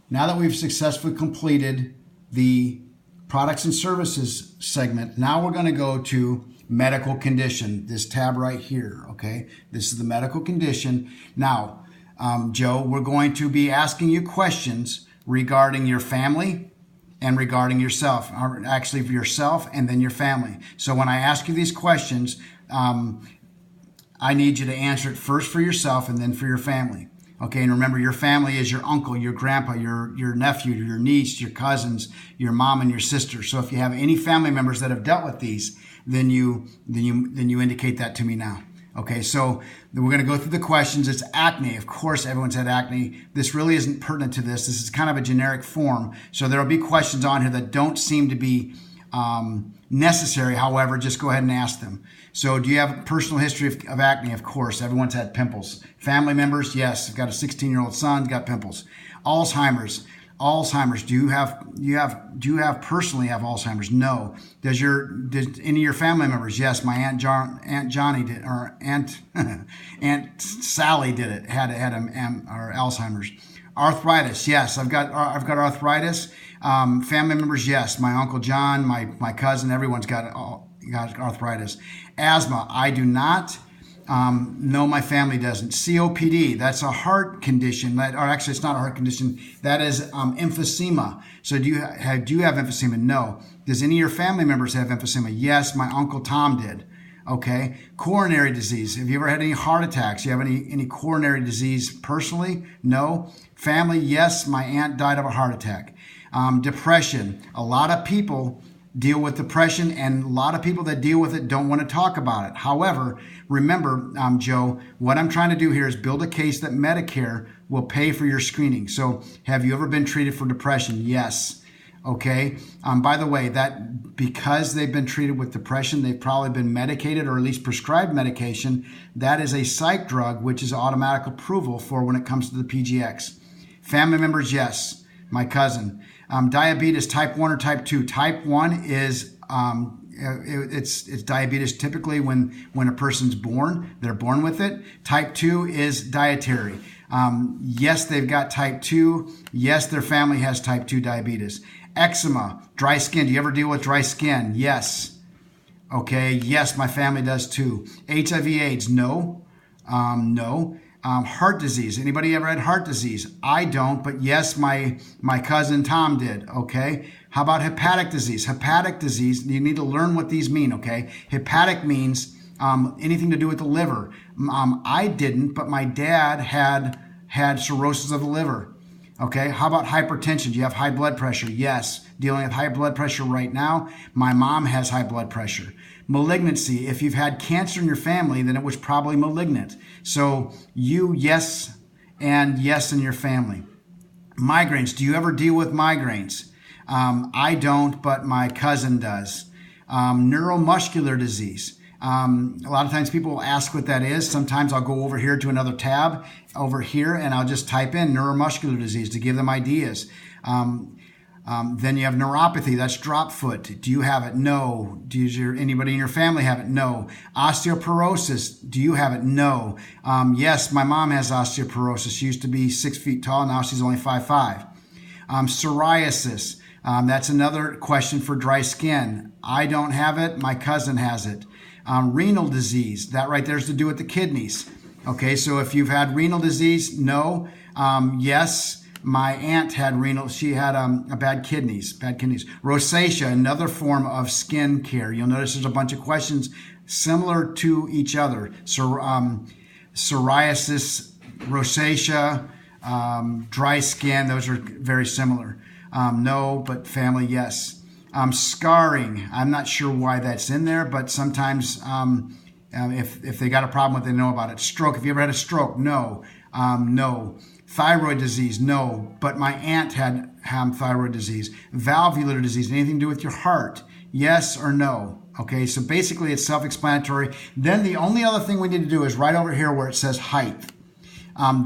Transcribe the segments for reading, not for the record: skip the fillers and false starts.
Now that we've successfully completed the products and services segment, now we're going to go to medical condition, this tab right here, okay? This is the medical condition. Now, Joe, we're going to be asking you questions regarding your family and regarding yourself, or actually for yourself and then your family. So when I ask you these questions, I need you to answer it first for yourself and then for your family. Okay, and remember, your family is your uncle, your grandpa, your nephew, your niece, your cousins, your mom, and your sister. So if you have any family members that have dealt with these, then you indicate that to me now. Okay, so we're going to go through the questions. It's acne. Of course, everyone's had acne. This really isn't pertinent to this. This is kind of a generic form. So there will be questions on here that don't seem to be necessary. However, just go ahead and ask them. So do you have a personal history of acne? Of course, everyone's had pimples. Family members? Yes. I've got a 16-year-old son, got pimples. Alzheimer's. Do you personally have Alzheimer's? No. Does any of your family members? Yes. My Aunt Johnny did, or Aunt Sally did it. Had or Alzheimer's. Arthritis. Yes. I've got arthritis. Family members? Yes. My Uncle John, my cousin, everyone's got arthritis. Asthma. I do not. No, my family doesn't. COPD, that's a heart condition. Or actually, it's not a heart condition. That is emphysema. So do you have emphysema? No. Does any of your family members have emphysema? Yes, my Uncle Tom did. Okay. Coronary disease. Have you ever had any heart attacks? You have any coronary disease personally? No. Family? Yes, my aunt died of a heart attack. Depression. A lot of people deal with depression, and a lot of people that deal with it don't want to talk about it. However, remember, Joe, what I'm trying to do here is build a case that Medicare will pay for your screening. So have you ever been treated for depression? Yes. Okay. By the way, that because they've been treated with depression, they've probably been medicated or at least prescribed medication. That is a psych drug, which is automatic approval for when it comes to the PGX. Family members, yes. My cousin. Diabetes, type 1 or type 2. Type 1 is it's diabetes typically when a person's born. They're born with it. Type 2 is dietary. Yes, they've got type 2. Yes, their family has type 2 diabetes. Eczema, dry skin. Do you ever deal with dry skin? Yes. Okay. Yes, my family does too. HIV/AIDS, no. No. Heart disease. Anybody ever had heart disease? I don't, but yes, my cousin Tom did. Okay. How about hepatic disease? Hepatic disease, you need to learn what these mean. Okay. Hepatic means anything to do with the liver. I didn't, but my dad had cirrhosis of the liver. Okay. How about hypertension? Do you have high blood pressure? Yes. Dealing with high blood pressure right now. My mom has high blood pressure. Malignancy. If you've had cancer in your family, then it was probably malignant. So yes, and yes in your family. Migraines. Do you ever deal with migraines? I don't, but my cousin does. Neuromuscular disease. A lot of times people will ask what that is. Sometimes I'll go over here to another tab over here and I'll just type in neuromuscular disease to give them ideas. Then you have neuropathy, that's drop foot. Do you have it? No. Anybody in your family have it? No. Osteoporosis, do you have it? No. Yes, my mom has osteoporosis. She used to be 6 feet tall, now she's only 5'5". Psoriasis, that's another question for dry skin. I don't have it, my cousin has it. Renal disease, that right there is to do with the kidneys. Okay, so if you've had renal disease, no. Yes. My aunt had renal. She had bad kidneys. Rosacea, another form of skin care. You'll notice there's a bunch of questions similar to each other. Psoriasis, rosacea, dry skin. Those are very similar. No, but family, yes. Scarring. I'm not sure why that's in there, but sometimes if they got a problem with it, they know about it. Stroke. Have you ever had a stroke? No. No. Thyroid disease, no, but my aunt had thyroid disease. Valvular disease, anything to do with your heart, yes or no? Okay, so basically it's self-explanatory. Then the only other thing we need to do is right over here where it says height.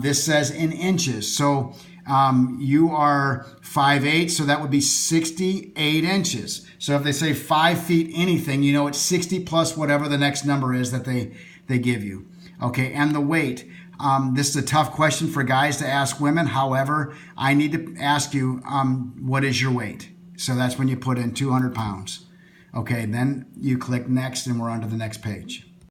This says in inches. So you are 5'8", so that would be 68 inches. So if they say 5 feet anything, you know it's 60 plus whatever the next number is that they give you. Okay, and the weight. This is a tough question for guys to ask women. However, I need to ask you, what is your weight? So that's when you put in 200 pounds. Okay, then you click next and we're on to the next page.